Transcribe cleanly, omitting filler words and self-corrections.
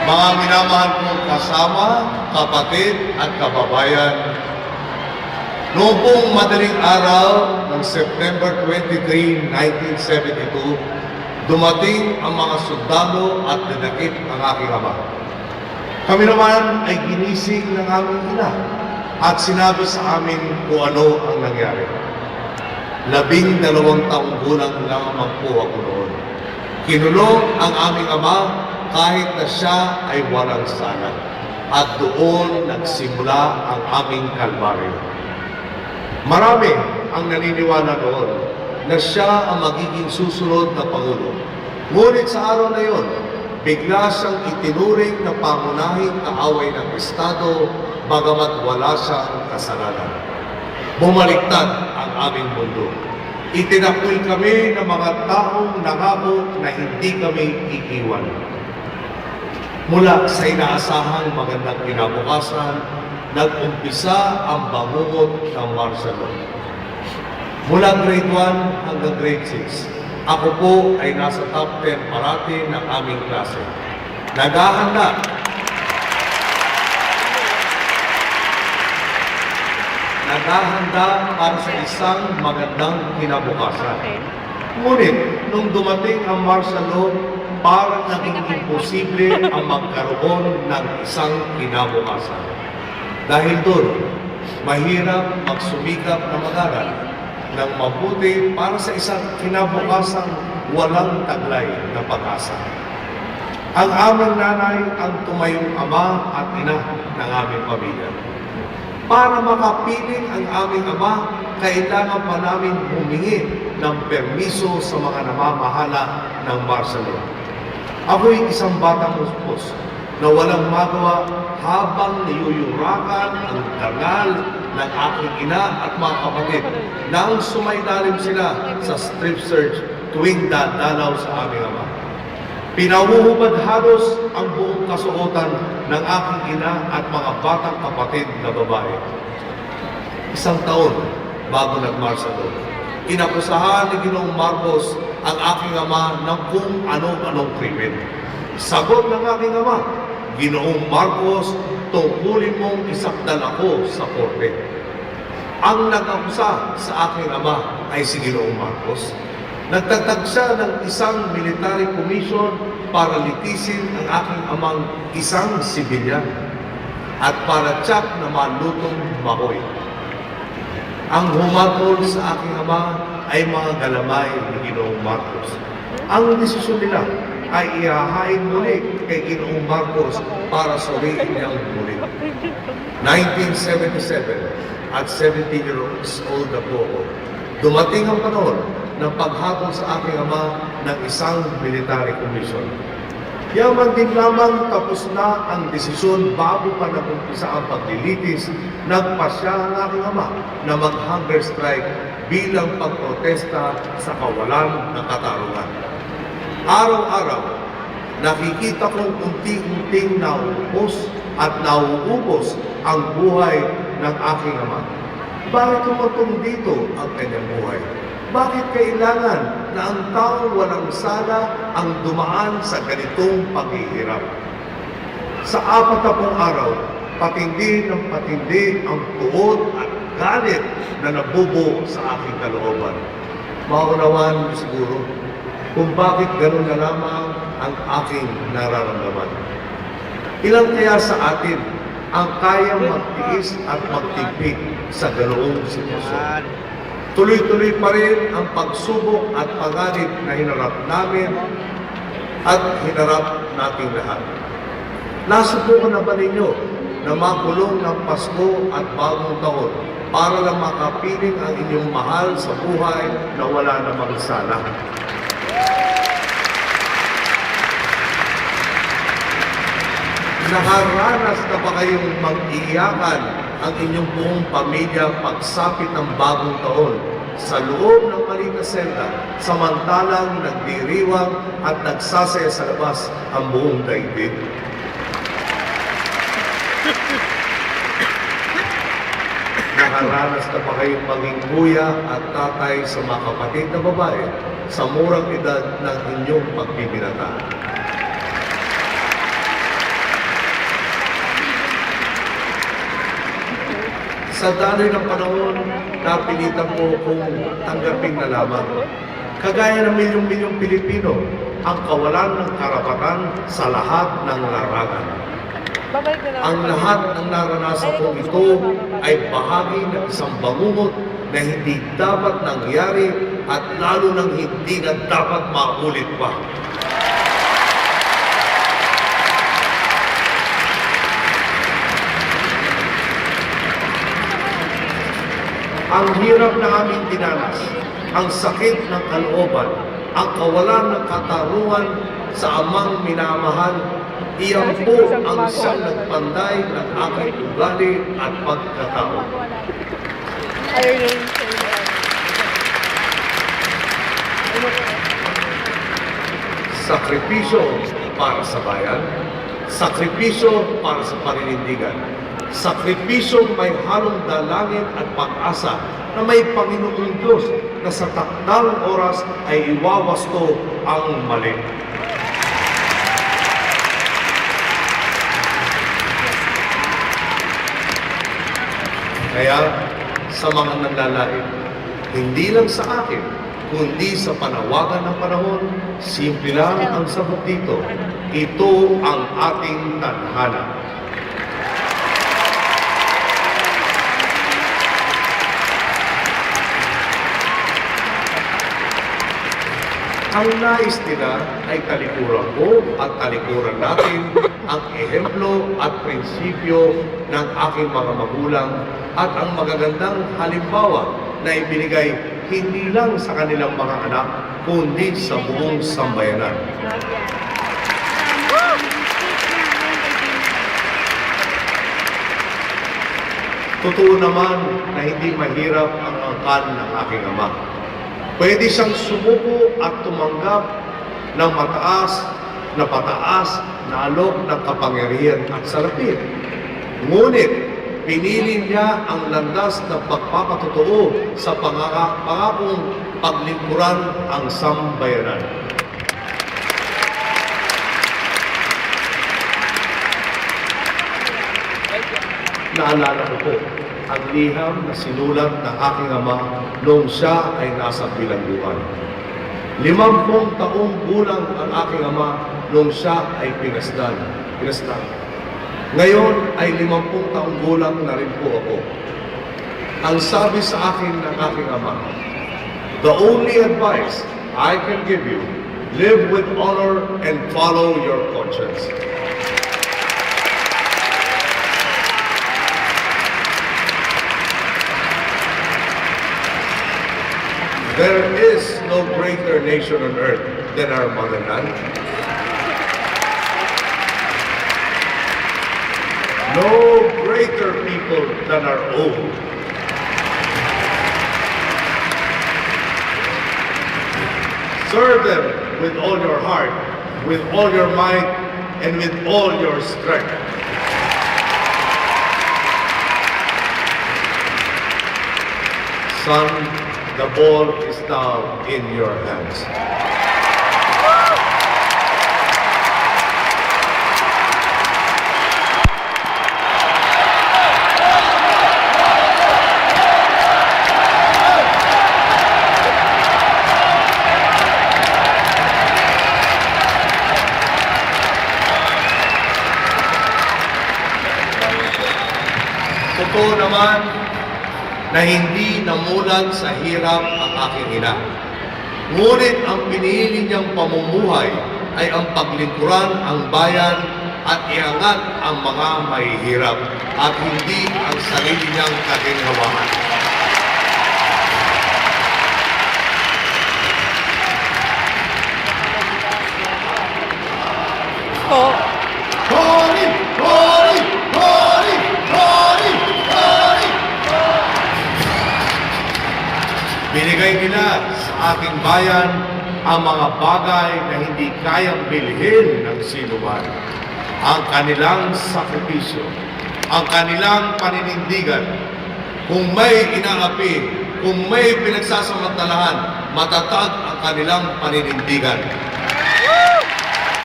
Mga minamahal kong kasama, kapatid at kababayan, noong pong madaling araw ng September 23, 1972, dumating ang mga sundalo at dinakip ang aking ama. Kami naman ay ginising ng aming ina at sinabi sa amin kung ano ang nangyari. 12 taong gulang lamang po ako noon. Kinulong ang aming ama kahit na siya ay walang sala. At doon nagsimula ang aming kalbaryo. Marami ang naniniwala noon na siya ang magiging susunod na Pangulo. Ngunit sa araw na yon, bigla siyang itinuring na pangunahing kaaway ng Estado bagamat wala siyang kasalanan. Bumaliktad ang aming mundo. Itinakwil kami ng mga taong nangako na hindi kami iiwan. Mula sa inaasahang magandang kinabukasan, nag-umpisa ang bangungot ng martial law. Mula grade 1 hanggang grade 6, ako po ay nasa top 10 parati ng aming klase. Naghahanda para sa isang magandang kinabukasan. Ngunit, nung dumating ang martial law, parang naging imposible ang magkaroon ng isang kinabukasan. Dahil doon, mahirap magsumikap na mag-aral ng mabuti para sa isang kinabukasang walang taglay na pag-asa. Ang aming nanay ang tumayong ama at ina ng aming pamilya. Para makapiling ang aming ama, kailangan pa namin humingi ng permiso sa mga namamahala ng martial law. Ako'y isang batang uspos na walang magawa habang niyuyurakan ang dangal ng aking ina at mga kapatid nang sumailalim sila sa strip search tuwing dadalaw sa aming ama. Pinahuhubad halos ang buong kasuotan ng aking ina at mga batang kapatid na babae. 1 taon bago nag-martial law, inakusahan ni Ginoong Marcos ang aking ama ng kung anong-anong krimen. Sagot ng aking ama, Ginoong Marcos, tungkulin mong isakdal ako sa korte. Ang nag-akusa sa aking ama ay si Ginoong Marcos. Nagtatag siya ng isang military commission para litisin ang aking amang isang sibilyan at para tsak na malutong makoy. Ang humatol sa aking ama ay mga galamay ni Ginoong Marcos. Ang desisyon nila ay ihahain muli kay Ginoong Marcos para suriin niyang muli. 1977 at 17 years old na po ako. Dumating ang panahon ng paghatol sa aking ama ng isang military commission. Yaman din lamang tapos na ang desisyon bago pa nag-umpisa ang paglilitis, nagpasya ang aking ama na mag-hunger strike bilang pagprotesta sa kawalan ng katarungan. Araw-araw, nakikita kong unti-unting nauubos at nauubos ang buhay ng aking ama. Bakit tumatong dito ang kanyang buhay? Bakit kailangan na ang taong walang sala ang dumaan sa ganitong paghihirap? Sa 40 araw, patindi ng patindi ang tuod at galit na nabubo sa aking kalooban. Maunawaan mo siguro kung bakit gano'n na lamang ang aking nararamdaman. Ilan kaya sa atin ang kayang magtiis at magtipid sa ganoong sitwasyon? Tuloy-tuloy pa rin ang pagsubok at panganib na hinarap namin at hinarap nating lahat. Nasubukan na ba ninyo na makulong ng Pasko at Bagong Taon para lang makapiling ang inyong mahal sa buhay na wala namang sala? Nakaranas na ba kayong mag-iyakan ang inyong buong pamilya pagsapit ng Bagong Taon sa loob ng maliit na selda, samantalang nagdiriwang at nagsasaya sa labas ang buong daigdig? Nakaranas na ba kayong maging kuya at tatay sa mga kapatid na babae sa murang edad ng inyong pagbibinata? Sa daloy ng panahon, napilitan ko kung tanggapin na lamang. Kagaya ng milyong-milyong Pilipino, ang kawalan ng karapatan sa lahat ng larangan. Ang lahat ng naranasan ko ito ay bahagi ng isang bangungot na hindi dapat nangyari at lalo nang hindi na dapat maulit pa. Ang hirap na aming dinanas, ang sakit ng kalooban, ang kawalan ng katarungan sa amang minamahal, iyan po ang siyang nagpanday ng aking ugali at pagkatao. Sakripisyo para sa bayan, sakripisyo para sa paninindigan, sakripisyong may halong dalangin at pag-asa na may Panginoong Diyos na sa takdang oras ay iwawasto ang mali. Kaya sa mga nanlalait, hindi lang sa akin, kundi sa panawagan ng panahon, simple lang ang sagot dito. Ito ang ating tadhana. Ang nais nila ay talikuran ko at talikuran natin ang ehemplo at prinsipyo ng aking mga magulang at ang magagandang halimbawa na ibinigay hindi lang sa kanilang mga anak, kundi sa buong sambayanan. Totoo naman na hindi mahirap ang angkan ng aking ama. Pwede siyang sumuko at tumanggap ng mataas na pataas na alok ng kapangyarihan at salapit. Ngunit, pinili niya ang landas ng pagpapatotoo sa pangakong paglingkuran ang sambayanan. Naalala ko po ang liham na sinulat ng aking ama noong siya ay nasa bilangguan. 50 taong gulang ang aking ama noong siya ay pinasdan. Ngayon ay 50 taong gulang na rin po ako. Ang sabi sa akin ng aking ama, "The only advice I can give you, live with honor and follow your conscience." There is no greater nation on earth than our motherland. No greater people than our own. Serve them with all your heart, with all your might, and with all your strength. Son, the ball is now in your hands. Totoo naman na hindi namulat sa hirap ang aking ina. Ngunit ang pinili niyang pamumuhay ay ang paglingkuran ang bayan at iangat ang mga mahihirap at hindi ang sarili niyang kaginhawaan. Holy! Holy! Holy! Holy! Holy! Binigay nila sa aking bayan ang mga bagay na hindi kayang bilhin ng sinuman. Ang kanilang sakripisyo, ang kanilang paninindigan. Kung may inaapi, kung may pinagsasamantalahan, matatag ang kanilang paninindigan.